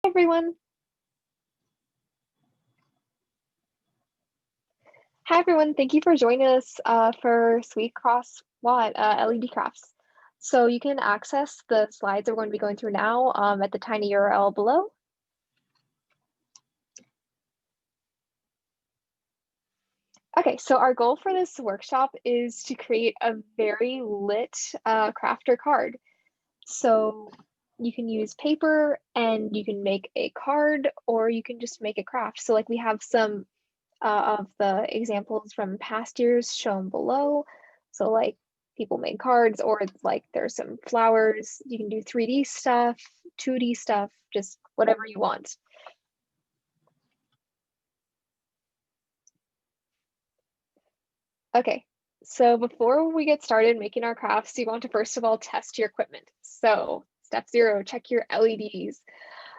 Everyone. Hi, everyone. Thank you for joining us for SWExWATT LED crafts. So you can access the slides that we're going to be going through now at the tiny URL below. Okay, so our goal for this workshop is to create a very lit crafter card. So you can use paper and you can make a card, or you can just make a craft. So like we have some of the examples from past years shown below. So like people made cards, or it's like there's some flowers. You can do 3D stuff, 2D stuff, just whatever you want. Okay, so before we get started making our crafts, you want to first of all test your equipment. So step 0, check your LEDs.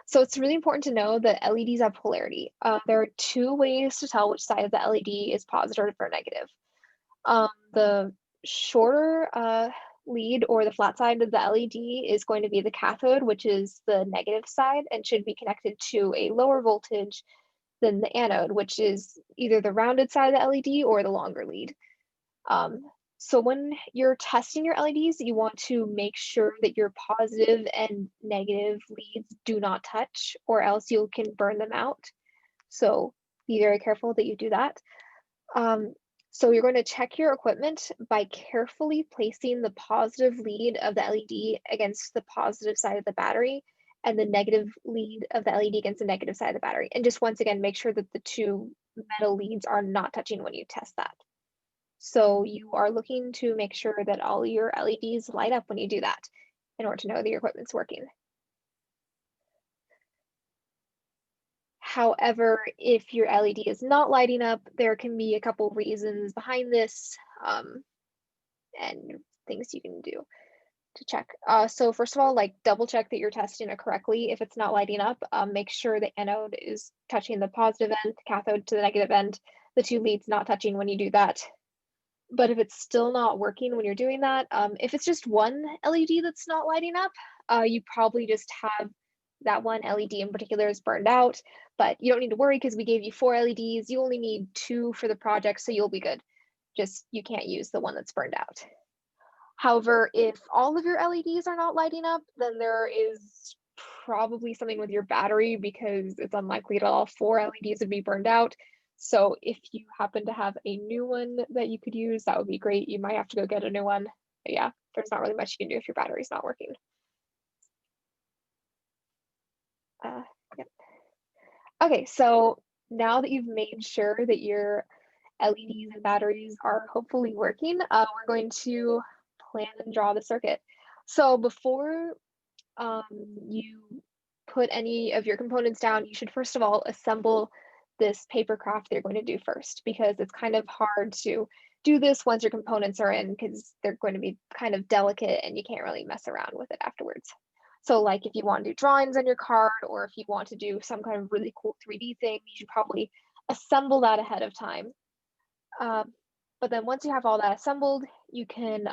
So it's really important to know that LEDs have polarity. There are 2 ways to tell which side of the LED is positive or negative. The shorter lead, or the flat side of the LED, is going to be the cathode, which is the negative side, and should be connected to a lower voltage than the anode, which is either the rounded side of the LED or the longer lead. So when you're testing your LEDs, you want to make sure that your positive and negative leads do not touch, or else you can burn them out. So be very careful that you do that. So you're going to check your equipment by carefully placing the positive lead of the LED against the positive side of the battery, and the negative lead of the LED against the negative side of the battery. And just once again, make sure that the 2 metal leads are not touching when you test that. So you are looking to make sure that all your LEDs light up when you do that in order to know that your equipment's working. However, if your LED is not lighting up, there can be a couple reasons behind this and things you can do to check. So first of all, like double check that you're testing it correctly. If it's not lighting up, make sure the anode is touching the positive end, cathode to the negative end, the 2 leads not touching when you do that. But if it's still not working when you're doing that, if it's just one LED that's not lighting up, you probably just have that one LED in particular is burned out, but you don't need to worry because we gave you 4 LEDs. You only need 2 for the project, so you'll be good. Just you can't use the one that's burned out. However, if all of your LEDs are not lighting up, then there is probably something with your battery, because it's unlikely that all 4 LEDs would be burned out. So if you happen to have a new one that you could use, that would be great. You might have to go get a new one. But yeah, there's not really much you can do if your battery's not working. Yep. Okay, so now that you've made sure that your LEDs and batteries are hopefully working, we're going to plan and draw the circuit. So before you put any of your components down, you should first of all assemble this paper craft that you're going to do first, because it's kind of hard to do this once your components are in, because they're going to be kind of delicate and you can't really mess around with it afterwards. So like if you want to do drawings on your card, or if you want to do some kind of really cool 3D thing, you should probably assemble that ahead of time. But then once you have all that assembled, you can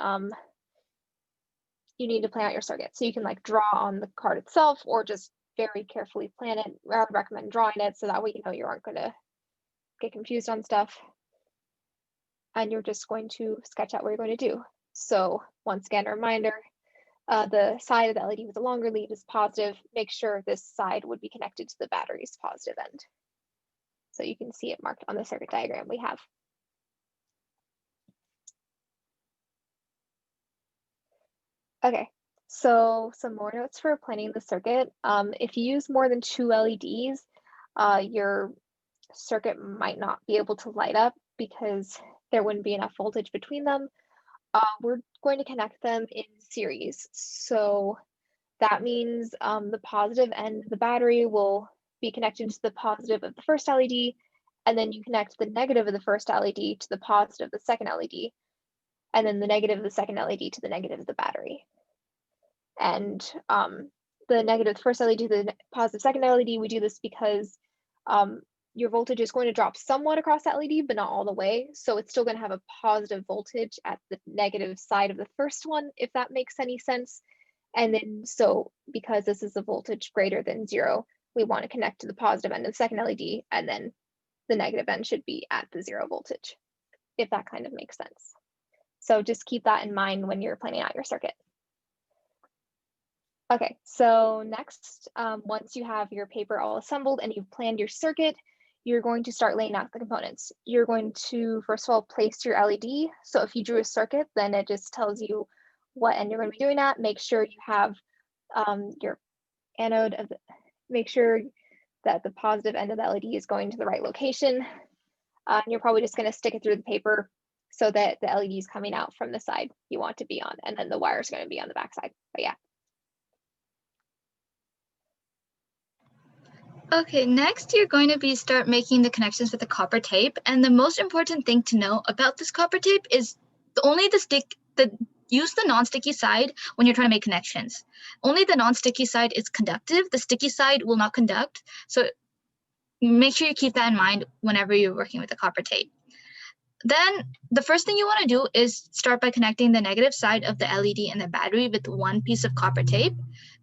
you need to plan out your circuit. So you can like draw on the card itself, or just very carefully plan it. I would recommend drawing it, so that way you know you aren't going to get confused on stuff. And you're just going to sketch out what you're going to do. So once again, a reminder, the side of the LED with the longer lead is positive. Make sure this side would be connected to the battery's positive end. So you can see it marked on the circuit diagram we have. Okay, so some more notes for planning the circuit. If you use more than 2 LEDs, your circuit might not be able to light up because there wouldn't be enough voltage between them. We're going to connect them in series. So that means the positive end of the battery will be connected to the positive of the first LED, and then you connect the negative of the first LED to the positive of the second LED, and then the negative of the second LED to the negative of the battery. And the negative of the first LED to the positive second LED, we do this because your voltage is going to drop somewhat across that LED, but not all the way. So it's still going to have a positive voltage at the negative side of the first one, if that makes any sense. And then so because this is a voltage greater than 0, we want to connect to the positive end of the second LED, and then the negative end should be at the 0 voltage, if that kind of makes sense. So just keep that in mind when you're planning out your circuit. Okay, so next, once you have your paper all assembled and you've planned your circuit, you're going to start laying out the components. You're going to, first of all, place your LED. So if you drew a circuit, then it just tells you what end you're going to be doing at. Make sure you have your anode of the, make sure that the positive end of the LED is going to the right location. You're probably just going to stick it through the paper so that the LED is coming out from the side you want to be on, and then the wire is going to be on the back side. But yeah. Okay, next you're going to start making the connections with the copper tape. And the most important thing to know about this copper tape is use the non-sticky side when you're trying to make connections. Only the non-sticky side is conductive. The sticky side will not conduct. So make sure you keep that in mind whenever you're working with the copper tape. Then the first thing you want to do is start by connecting the negative side of the LED and the battery with one piece of copper tape.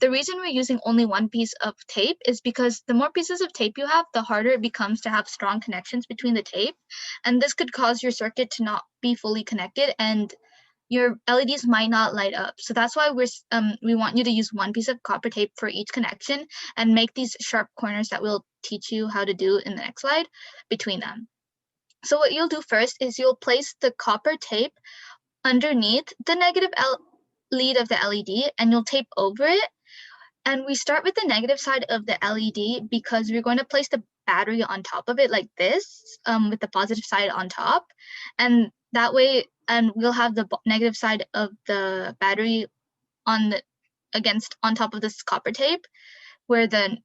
The reason we're using only one piece of tape is because the more pieces of tape you have, the harder it becomes to have strong connections between the tape. And this could cause your circuit to not be fully connected and your LEDs might not light up. So that's why we want you to use one piece of copper tape for each connection and make these sharp corners that we'll teach you how to do in the next slide between them. So what you'll do first is you'll place the copper tape underneath the negative lead of the LED and you'll tape over it. And we start with the negative side of the LED because we're going to place the battery on top of it like this, with the positive side on top. And that way, and we'll have the negative side of the battery on top of this copper tape, where the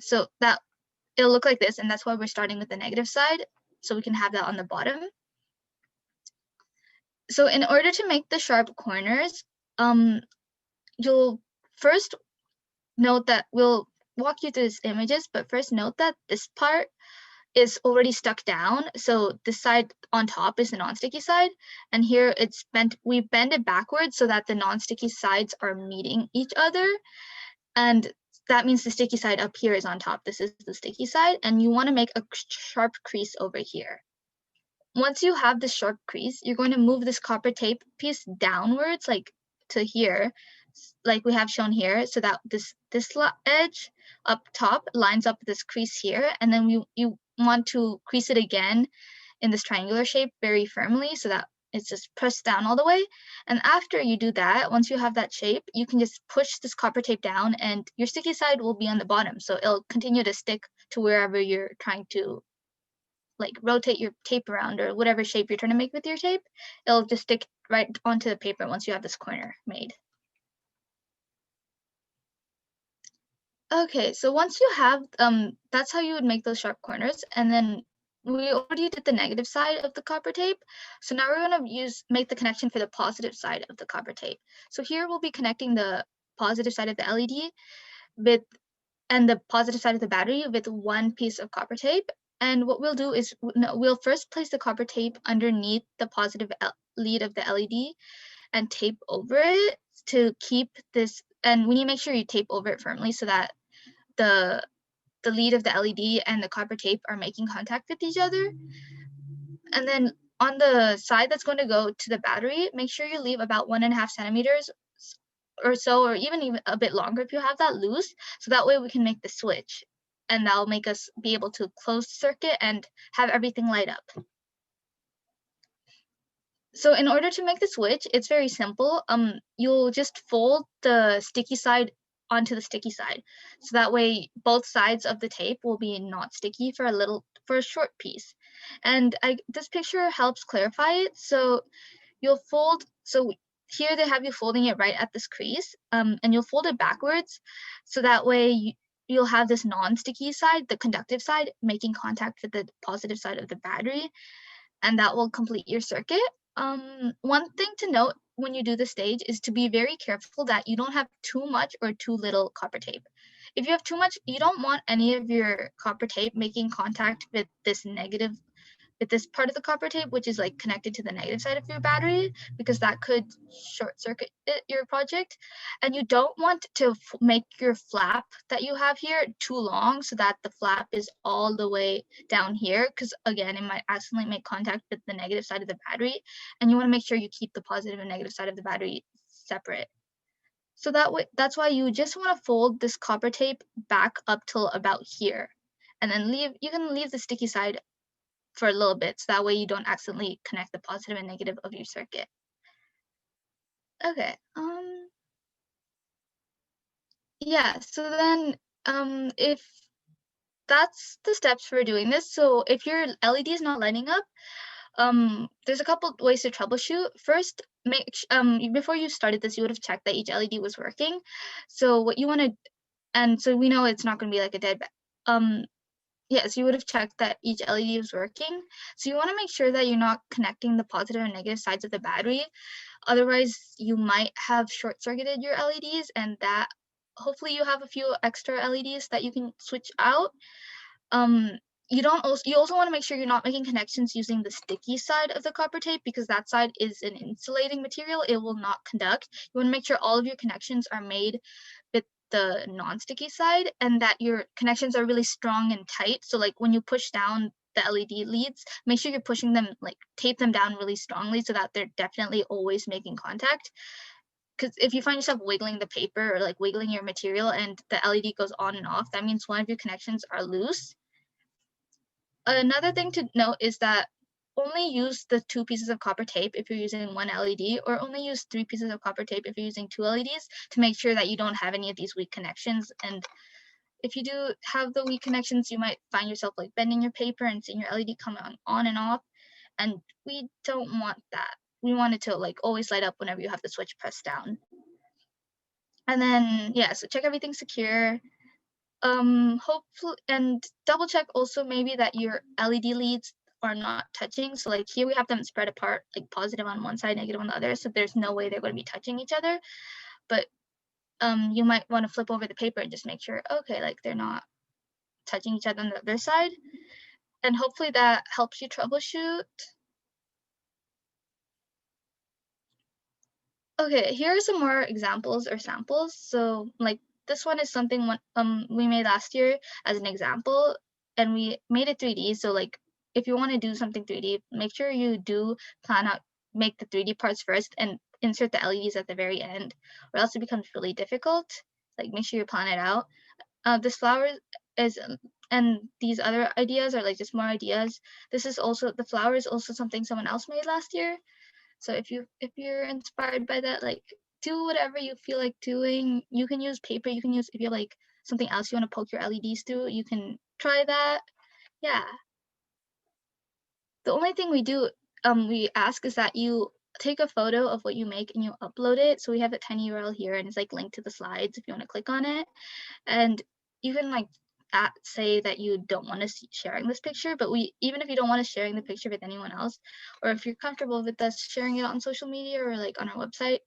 so that it'll look like this, and that's why we're starting with the negative side, so we can have that on the bottom. So in order to make the sharp corners, you'll first note that we'll walk you through these images, but first note that this part is already stuck down. So this side on top is the non-sticky side, and here it's bent. We bend it backwards so that the non-sticky sides are meeting each other, and that means the sticky side up here is on top. This is the sticky side, and you want to make a sharp crease over here. Once you have this sharp crease, you're going to move this copper tape piece downwards, like to here, like we have shown here, so that this edge up top lines up this crease here, and then you want to crease it again in this triangular shape very firmly so that it's just pressed down all the way. And after you do that, once you have that shape, you can just push this copper tape down and your sticky side will be on the bottom. So it'll continue to stick to wherever you're trying to like rotate your tape around or whatever shape you're trying to make with your tape. It'll just stick right onto the paper once you have this corner made. Okay, so once you have, that's how you would make those sharp corners. And then we already did the negative side of the copper tape. So now we're going to make the connection for the positive side of the copper tape. So here we'll be connecting the positive side of the LED and the positive side of the battery with one piece of copper tape. And what we'll do is we'll first place the copper tape underneath the positive lead of the LED and tape over it to keep this. And we need to make sure you tape over it firmly so that the lead of the LED and the copper tape are making contact with each other. And then on the side that's going to go to the battery, make sure you leave about 1.5 centimeters or so, or even a bit longer if you have that loose, so that way we can make the switch, and that'll make us be able to close the circuit and have everything light up. So in order to make the switch, it's very simple. You'll just fold the sticky side onto the sticky side, so that way both sides of the tape will be not sticky for a short piece. And this picture helps clarify it. So you'll fold. So here they have you folding it right at this crease, and you'll fold it backwards, so that way you'll have this non-sticky side, the conductive side, making contact with the positive side of the battery, and that will complete your circuit. One thing to note when you do the stage is to be very careful that you don't have too much or too little copper tape. If you have too much, you don't want any of your copper tape making contact with this negative, with this part of the copper tape, which is like connected to the negative side of your battery, because that could short circuit your project. And you don't want to make your flap that you have here too long so that the flap is all the way down here, because again, it might accidentally make contact with the negative side of the battery, and you want to make sure you keep the positive and negative side of the battery separate. So that's why you just want to fold this copper tape back up till about here, and then you can leave the sticky side for a little bit, so that way you don't accidentally connect the positive and negative of your circuit. Okay, yeah, so then if that's the steps for doing this. So if your LED is not lighting up, there's a couple ways to troubleshoot. First, before you started this, you would have checked that each LED was working. So what you want to, and so we know it's not going to be like a dead yes, you would have checked that each LED is working. So you want to make sure that you're not connecting the positive and negative sides of the battery. Otherwise, you might have short-circuited your LEDs, and that hopefully you have a few extra LEDs that you can switch out. You also want to make sure you're not making connections using the sticky side of the copper tape, because that side is an insulating material. It will not conduct. You want to make sure all of your connections are made with the non-sticky side, and that your connections are really strong and tight. So like when you push down the LED leads, make sure you're pushing them, like tape them down really strongly so that they're definitely always making contact. Because if you find yourself wiggling the paper or like wiggling your material and the LED goes on and off, that means one of your connections are loose. Another thing to note is that only use the 2 pieces of copper tape if you're using one LED, or only use 3 pieces of copper tape if you're using 2 LEDs, to make sure that you don't have any of these weak connections. And if you do have the weak connections, you might find yourself like bending your paper and seeing your LED come on and off, and we don't want that. We want it to like always light up whenever you have the switch pressed down. And then yeah, so check everything's secure. Hopefully, and double check also maybe that your LED leads are not touching. So like here we have them spread apart, like positive on one side, negative on the other, so there's no way they're going to be touching each other. But you might want to flip over the paper and just make sure, okay, like they're not touching each other on the other side. And hopefully that helps you troubleshoot. Okay, here are some more examples or samples. So like this one is something we made last year as an example, and we made it 3D. So like if you want to do something 3D, make sure you do make the 3D parts first and insert the LEDs at the very end, or else it becomes really difficult. Like make sure you plan it out. This flower is, and these other ideas are like just more ideas. The flower is also something someone else made last year. So if you're inspired by that, like do whatever you feel like doing. You can use paper, you can use, if you have like something else you want to poke your LEDs through, you can try that. Yeah. The only thing we ask is that you take a photo of what you make and you upload it. So we have a tiny URL here, and it's like linked to the slides if you want to click on it. And you can like say that you don't want us sharing this picture, but even if you don't want us sharing the picture with anyone else, or if you're comfortable with us sharing it on social media or like on our website,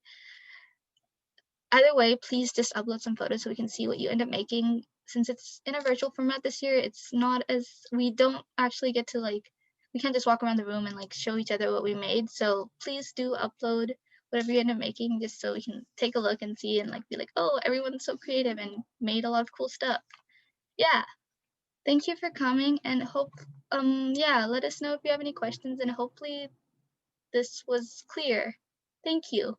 either way, please just upload some photos so we can see what you end up making. Since it's in a virtual format this year, it's not as, we don't actually get to like, we can't just walk around the room and like show each other what we made. So please do upload whatever you end up making, just so we can take a look and see and like be like, oh, everyone's so creative and made a lot of cool stuff. Yeah. Thank you for coming, and yeah, let us know if you have any questions, and hopefully this was clear. Thank you.